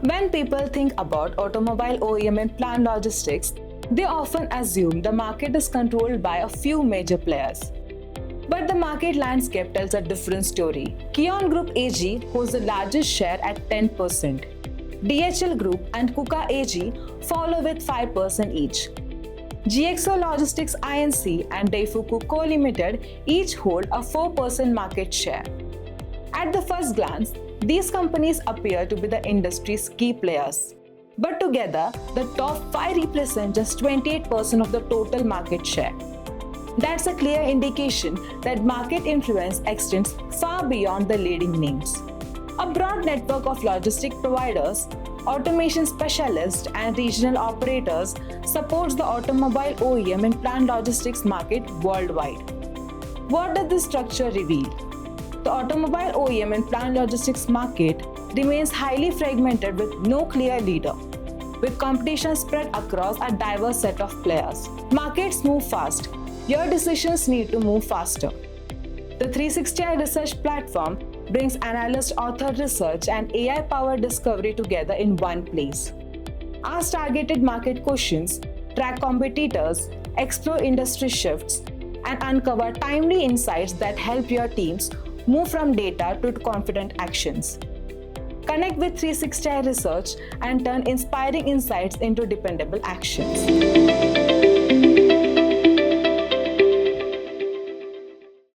When people think about automobile OEM and plant logistics, they often assume the market is controlled by a few major players. But the market landscape tells a different story. Kion Group AG holds the largest share at 10%. DHL Group and KUKA AG follow with 5% each. GXO Logistics Inc. and Daifuku Co Limited each hold a 4% market share. At the first glance, these companies appear to be the industry's key players. But together, the top 5 represent just 28% of the total market share. That's a clear indication that market influence extends far beyond the leading names. A broad network of logistic providers, automation specialists, and regional operators supports the automobile OEM and plant logistics market worldwide. What does this structure reveal? The automobile OEM and plant logistics market remains highly fragmented with no clear leader, with competition spread across a diverse set of players. Markets move fast. Your decisions need to move faster. The 360i research platform brings analyst-authored research and AI-powered discovery together in one place. Ask targeted market questions, track competitors, explore industry shifts, and uncover timely insights that help your teams move from data to confident actions. Connect with 360i Research and turn inspiring insights into dependable actions.